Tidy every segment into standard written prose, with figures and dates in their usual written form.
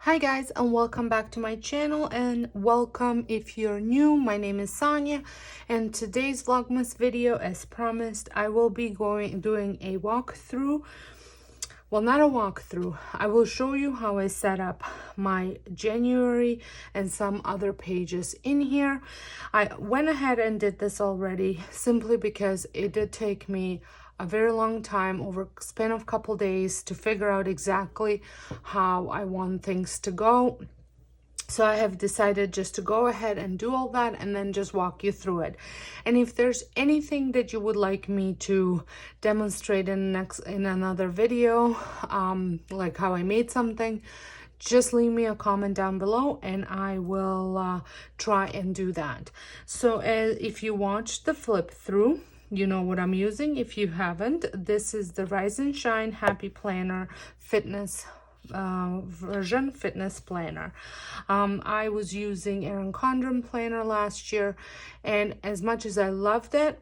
Hi guys, and welcome back to my channel, and welcome if you're new. My name is Sonia, and today's Vlogmas video, as promised, I will be doing a walkthrough. Well, not a walkthrough. I will show you how I set up my January and some other pages in here. I went ahead and did this already simply because it did take me a very long time, over a span of a couple days, to figure out exactly how I want things to go. So I have decided just to go ahead and do all that and then just walk you through it. And if there's anything that you would like me to demonstrate in another video, like how I made something, just leave me a comment down below and I will try and do that. So if you watched the flip through, you know what I'm using. If you haven't, this is the Rise and Shine Happy Planner Fitness version fitness planner. I was using Erin Condren planner last year, and as much as I loved it,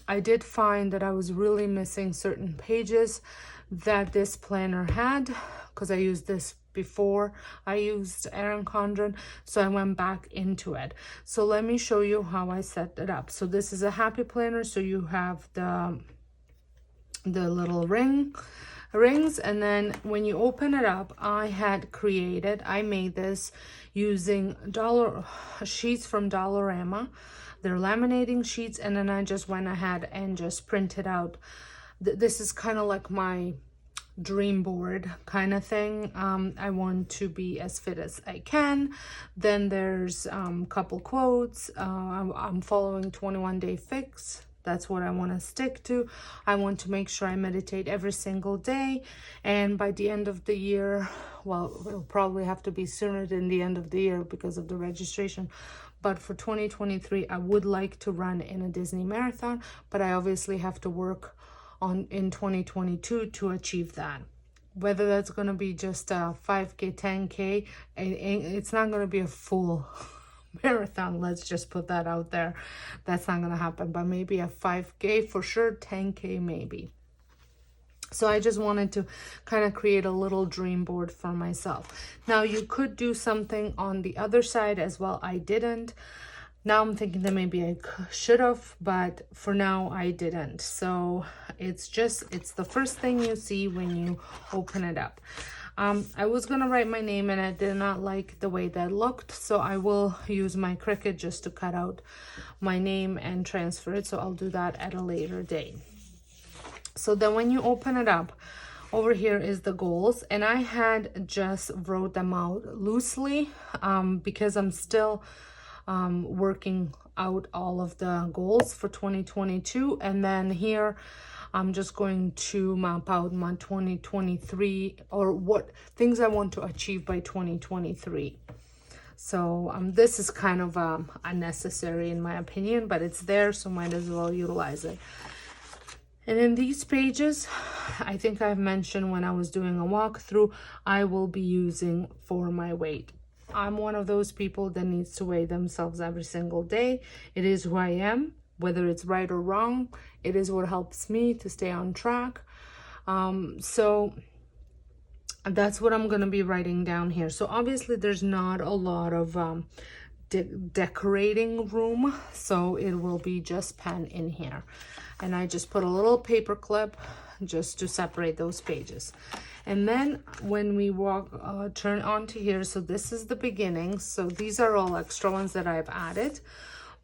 I did find that I was really missing certain pages that this planner had, because I used this before I used Erin Condren, so I went back into it. So let me show you how I set it up. So this is a happy planner, so you have the little rings, and then when you open it up, I made this using sheets from Dollarama. They're laminating sheets, and then I just went ahead and just printed out. This is kind of like my dream board kind of thing. I want to be as fit as I can. Then there's a couple quotes. I'm following 21-day fix. That's what I want to stick to. I want to make sure I meditate every single day. And by the end of the year, well, it'll probably have to be sooner than the end of the year because of the registration. But for 2023, I would like to run in a Disney marathon, but I obviously have to work in 2022 to achieve that. Whether that's going to be just a 5K, 10K, it's not going to be a full marathon, let's just put that out there. That's not gonna happen, but maybe a 5K for sure, 10K maybe. So I just wanted to kind of create a little dream board for myself. Now you could do something on the other side as well. I didn't. Now I'm thinking that maybe I should have, but for now I didn't. So it's the first thing you see when you open it up. I was gonna write my name, and I did not like the way that looked, so I will use my Cricut just to cut out my name and transfer it. So I'll do that at a later date. So then when you open it up, over here is the goals, and I had just wrote them out loosely because I'm still working out all of the goals for 2022. And then here I'm just going to map out my 2023, or what things I want to achieve by 2023. So this is kind of unnecessary in my opinion, but it's there, so might as well utilize it. And in these pages, I think I've mentioned when I was doing a walkthrough, I will be using for my weight. I'm one of those people that needs to weigh themselves every single day. It is who I am. Whether it's right or wrong, it is what helps me to stay on track. So that's what I'm going to be writing down here. So obviously there's not a lot of decorating room, so it will be just pen in here. And I just put a little paper clip just to separate those pages. And then when we turn onto here, so this is the beginning. So these are all extra ones that I've added,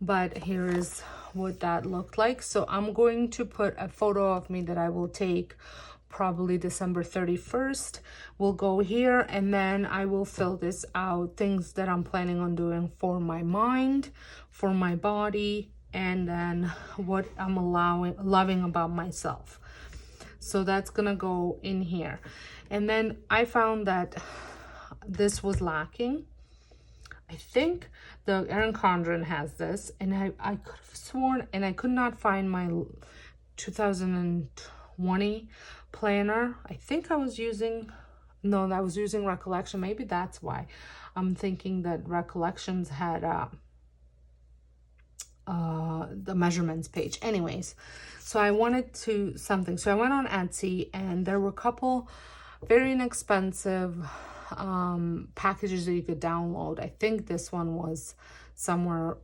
but here is what that looked like. So I'm going to put a photo of me that I will take probably December 31st. We'll go here, and then I will fill this out, things that I'm planning on doing for my mind, for my body, and then what I'm loving about myself. So that's gonna go in here. And then I found that this was lacking. I think the Erin Condren has this, and I could have sworn, and I could not find my 2020 planner. I think I was using Recollection. Maybe that's why I'm thinking that Recollections had the measurements page. Anyways, so I wanted something. So I went on Etsy, and there were a couple very inexpensive packages that you could download. I think this one was somewhere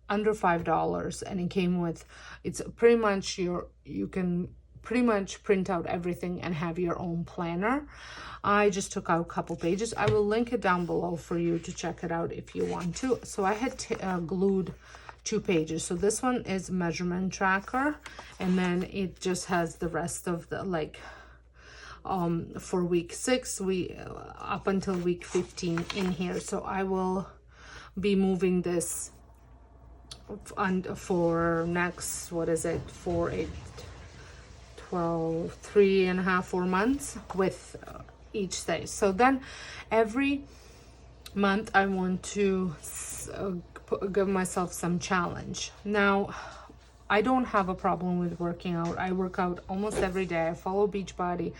under $5, and it came with, it's pretty much you can pretty much print out everything and have your own planner. I just took out a couple pages. I will link it down below for you to check it out if you want to. So I had glued 2 pages. So this one is measurement tracker, and then it just has the rest of the, like, for week 6, we up until week 15 in here. So I will be moving this for next, what is it, 4, 8, 12, 3.5, 4 months with each day. So then every month I want to give myself some challenge. Now, I don't have a problem with working out. I work out almost every day. I follow Beachbody.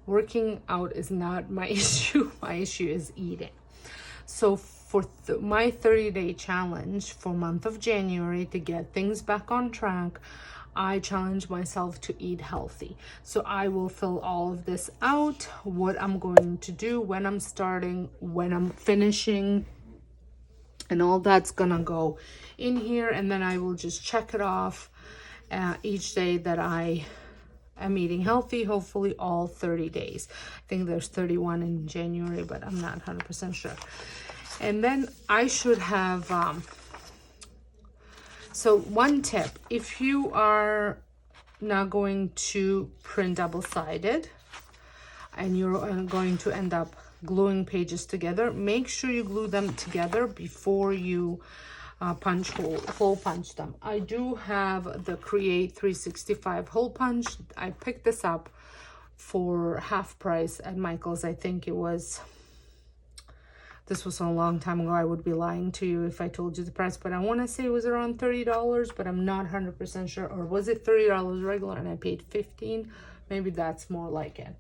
Working out is not my issue. My issue is eating. So for my 30-day challenge for month of January, to get things back on track, I challenge myself to eat healthy. So I will fill all of this out, what I'm going to do, when I'm starting, when I'm finishing, and all that's gonna go in here. And then I will just check it off each day that I am eating healthy, hopefully all 30 days. I think there's 31 in January, but I'm not 100% sure. And then I should have, so one tip, if you are not going to print double-sided and you're going to end up gluing pages together, make sure you glue them together before you hole punch them. I do have the Create 365 hole punch. I picked this up for half price at Michael's. I think it was, this was a long time ago. I would be lying to you if I told you the price, but I want to say it was around $30, but I'm not 100% sure. Or was it $30 regular and I paid $15? Maybe that's more like it.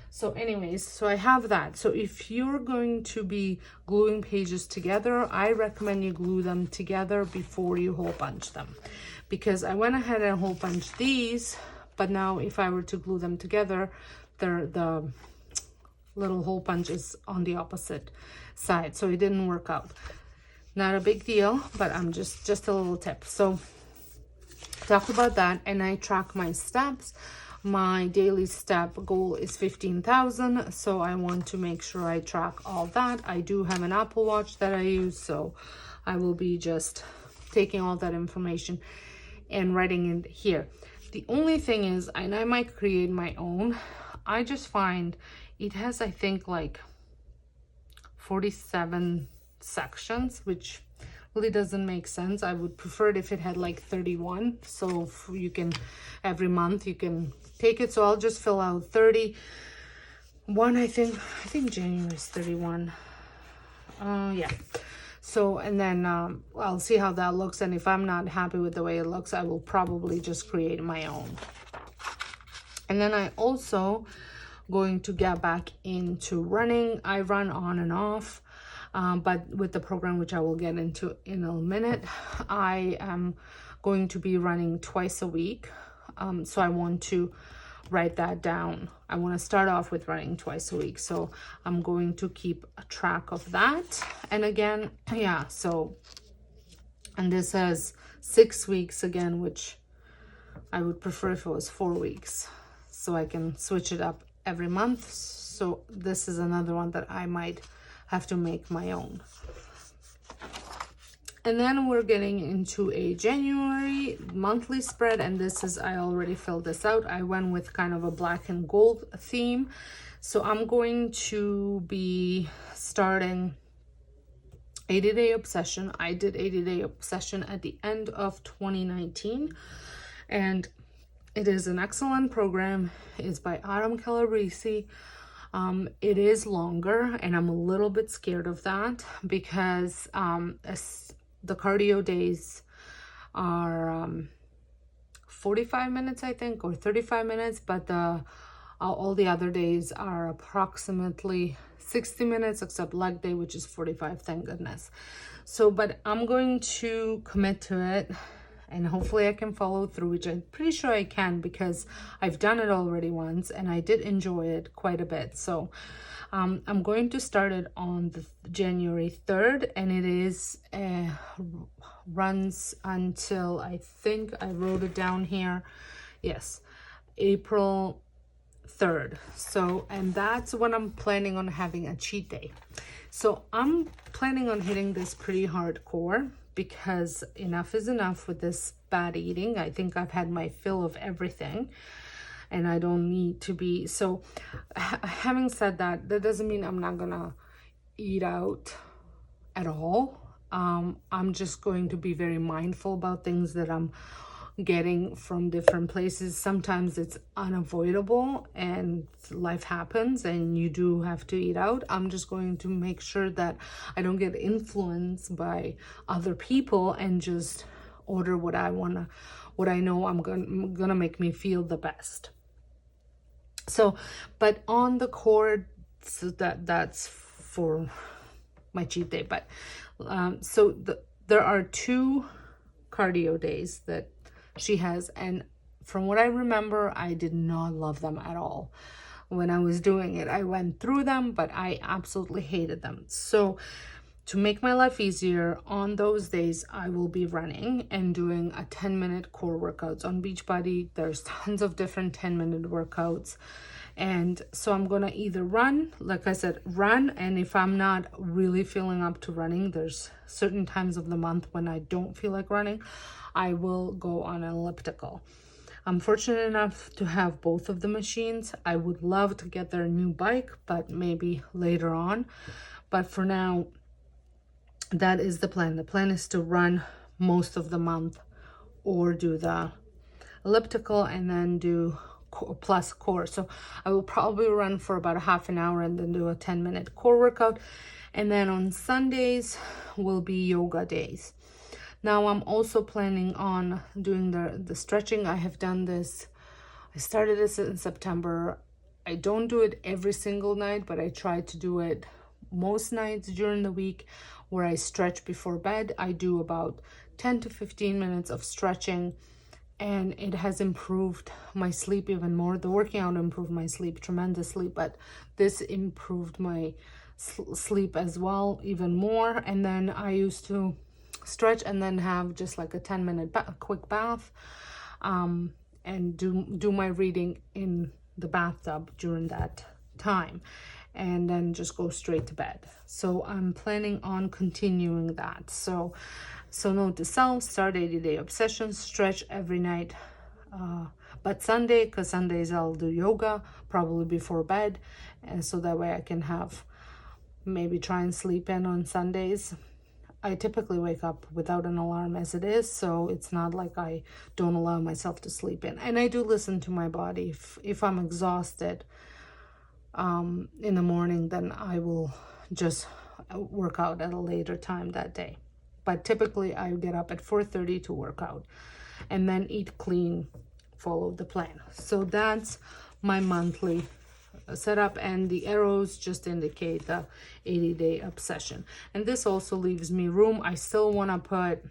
So anyways, so I have that. So if you're going to be gluing pages together, I recommend you glue them together before you hole punch them, because I went ahead and hole punched these, but now if I were to glue them together, the little hole punch is on the opposite side, so it didn't work out. Not a big deal, but I'm just a little tip. So talk about that, and I track my steps. My daily step goal is 15,000, so I want to make sure I track all that. I do have an Apple Watch that I use, so I will be just taking all that information and writing it here. The only thing is, and I might create my own, I just find it has, I think, like 47 sections, which really doesn't make sense. I would prefer it if it had like 31, so you can, every month you can take it. So I'll just fill out 31. I think January is 31. Yeah. So, and then I'll see how that looks, and if I'm not happy with the way it looks, I will probably just create my own. And then I also going to get back into running. I run on and off, but with the program, which I will get into in a minute, I am going to be running twice a week. So I want to write that down. I want to start off with running twice a week, so I'm going to keep a track of that. And again, yeah, so, and this says 6 weeks again, which I would prefer if it was 4 weeks, so I can switch it up every month. So this is another one that I might have to make my own. And then we're getting into a January monthly spread, and this is, I already filled this out. I went with kind of a black and gold theme. So I'm going to be starting 80-Day Obsession. I did 80-Day Obsession at the end of 2019, and it is an excellent program. It's by Adam Calabrese. It is longer, and I'm a little bit scared of that because the cardio days are 45 minutes, I think, or 35 minutes, but all the other days are approximately 60 minutes, except leg day, which is 45, thank goodness. So, but I'm going to commit to it and hopefully I can follow through, which I'm pretty sure I can because I've done it already once and I did enjoy it quite a bit. So I'm going to start it on the January 3rd, and it is runs until, I think I wrote it down here, yes, April 3rd. So, and that's when I'm planning on having a cheat day. So I'm planning on hitting this pretty hardcore because enough is enough with this bad eating. I think I've had my fill of everything and I don't need to be. So having said that, that doesn't mean I'm not gonna eat out at all. I'm just going to be very mindful about things that I'm getting from different places. Sometimes it's unavoidable and life happens and you do have to eat out. I'm just going to make sure that I don't get influenced by other people and just order what I wanna, what I know I'm gonna make me feel the best. So, but on the core, so that's for my cheat day. But so there are 2 cardio days that she has, and from what I remember, I did not love them at all. When I was doing it, I went through them, but I absolutely hated them. So to make my life easier, on those days, I will be running and doing a 10-minute core workouts. On Beachbody, there's tons of different 10-minute workouts. And so I'm gonna either run, like I said, run, and if I'm not really feeling up to running, there's certain times of the month when I don't feel like running, I will go on an elliptical. I'm fortunate enough to have both of the machines. I would love to get their new bike, but maybe later on. But for now, that is the plan. The plan is to run most of the month or do the elliptical and then do plus core. So I will probably run for about a half an hour and then do a 10-minute core workout. And then on Sundays will be yoga days. Now I'm also planning on doing the stretching. I have done this. I started this in September. I don't do it every single night, but I try to do it most nights during the week where I stretch before bed. I do about 10 to 15 minutes of stretching, and it has improved my sleep even more. The working out improved my sleep tremendously, but this improved my sleep as well even more. And then I used to stretch and then have just like a 10-minute quick bath, and do my reading in the bathtub during that time, and then just go straight to bed. So I'm planning on continuing that. So note to self, start 80-day obsession, stretch every night, but Sunday, because Sundays I'll do yoga probably before bed, and so that way I can have maybe try and sleep in on Sundays. I typically wake up without an alarm as it is, so it's not like I don't allow myself to sleep in. And I do listen to my body. If I'm exhausted in the morning, then I will just work out at a later time that day. But typically I get up at 4:30 to work out and then eat clean, follow the plan. So that's my monthly setup, and the arrows just indicate the 80-day obsession. And this also leaves me room. I still want to put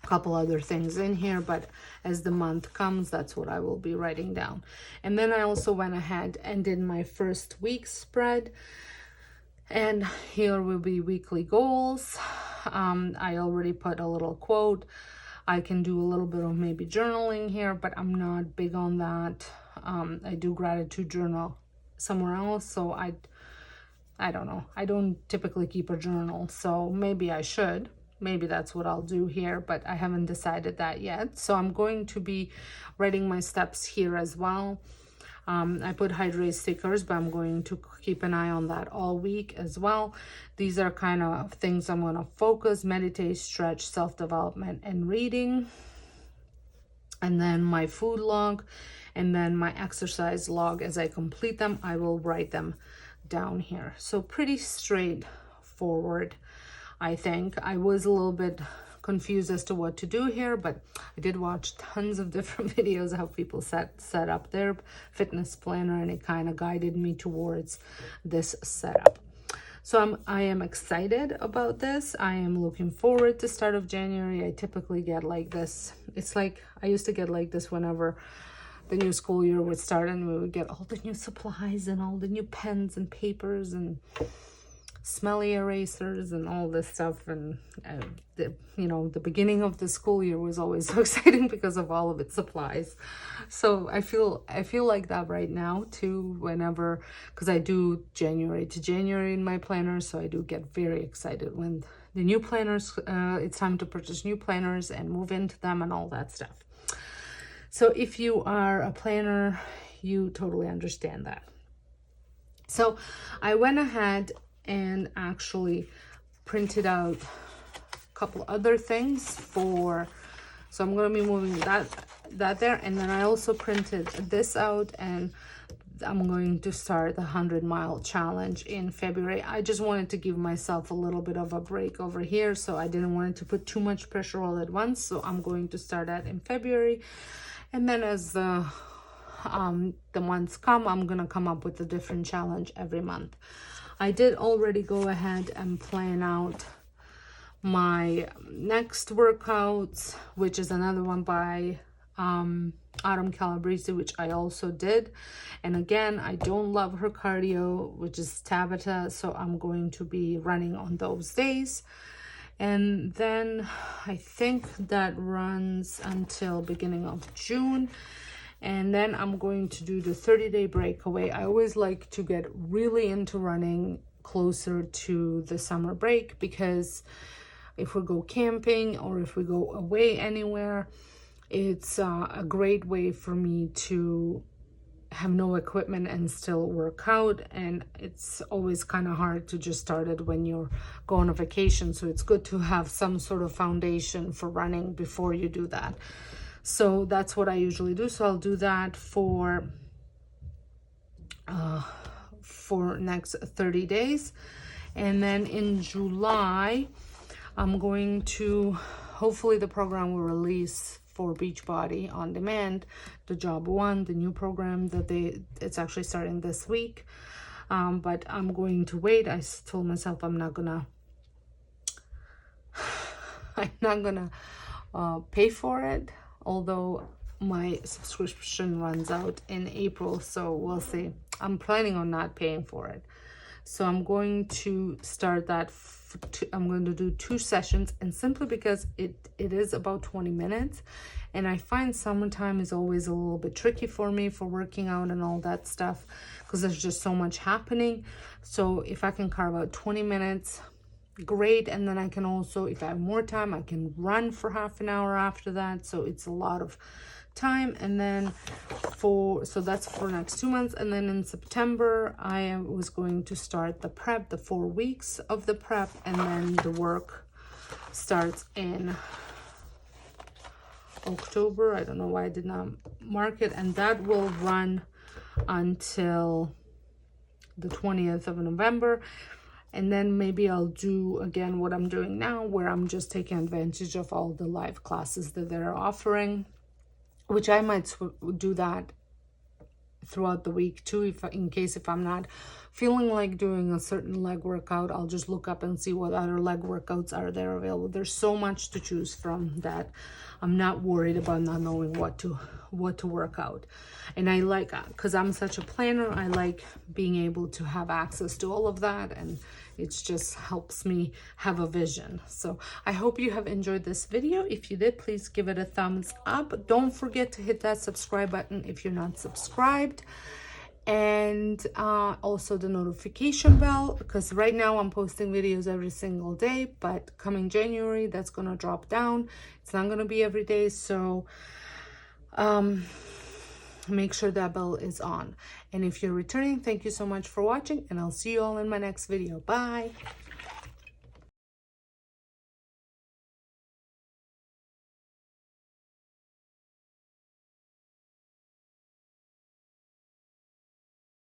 a couple other things in here, but as the month comes, that's what I will be writing down. And then I also went ahead and did my first week spread, and here will be weekly goals. I already put a little quote. I can do a little bit of maybe journaling here, but I'm not big on that. I do gratitude journal somewhere else, so I don't know. I don't typically keep a journal, so maybe I should. Maybe that's what I'll do here, but I haven't decided that yet. So I'm going to be writing my steps here as well. I put hydrate stickers, but I'm going to keep an eye on that all week as well. These are kind of things I'm going to focus: meditate, stretch, self-development, and reading. And then my food log, and then my exercise log. As I complete them, I will write them down here. So pretty straightforward, I think. I was a little bit confused as to what to do here, but I did watch tons of different videos how people set up their fitness planner, and it kind of guided me towards this setup. So I am excited about this. I am looking forward to start of January. I typically get like this. It's like I used to get like this whenever the new school year would start, and we would get all the new supplies and all the new pens and papers and smelly erasers and all this stuff. And the beginning of the school year was always so exciting because of all of its supplies. So I feel like that right now too, whenever, because I do January to January in my planner, so I do get very excited when the new planners, it's time to purchase new planners and move into them and all that stuff. So if you are a planner, you totally understand that. So I went ahead and actually printed out a couple other things so I'm going to be moving that there, and then I also printed this out, and I'm going to start the 100-mile challenge in February. I just wanted to give myself a little bit of a break over here, so I didn't want to put too much pressure all at once. So I'm going to start that in February, and then as the months come, I'm gonna come up with a different challenge every month. I did already go ahead and plan out my next workouts, which is another one by Autumn Calabrese, which I also did. And again, I don't love her cardio, which is Tabata, so I'm going to be running on those days. And then I think that runs until beginning of June. And then I'm going to do the 30-day breakaway. I always like to get really into running closer to the summer break, because if we go camping or if we go away anywhere, it's a great way for me to have no equipment and still work out. And it's always kind of hard to just start it when you're going on vacation. So it's good to have some sort of foundation for running before you do that. So that's what I usually do. So I'll do that for next 30 days. And then in July, I'm going to, hopefully the program will release for Beachbody On Demand, the Job One, the new program that it's actually starting this week. But I'm going to wait. I told myself I'm not gonna pay for it, although my subscription runs out in April, so we'll see. I'm planning on not paying for it. So I'm going to start that. I'm going to do 2 sessions, and simply because it is about 20 minutes. And I find summertime is always a little bit tricky for me for working out and all that stuff, because there's just so much happening. So if I can carve out 20 minutes, great. And then I can also, if I have more time, I can run for half an hour after that. So it's a lot of time. And then so that's for next 2 months. And then in September, I was going to start the prep, the 4 weeks of the prep, and then the work starts in October. I don't know why I did not mark it. And that will run until the 20th of November. And then maybe I'll do again what I'm doing now, where I'm just taking advantage of all the live classes that they're offering, which I might do that throughout the week too, in case I'm not feeling like doing a certain leg workout, I'll just look up and see what other leg workouts are there available. There's so much to choose from that I'm not worried about not knowing what to work out. And I like, because I'm such a planner, I like being able to have access to all of that, and it just helps me have a vision. So I hope you have enjoyed this video. If you did, please give it a thumbs up. Don't forget to hit that subscribe button if you're not subscribed, and also the notification bell, because right now I'm posting videos every single day, but coming January, that's gonna drop down. It's not gonna be every day, so make sure that bell is on. And if you're returning, thank you so much for watching, and I'll see you all in my next video. Bye.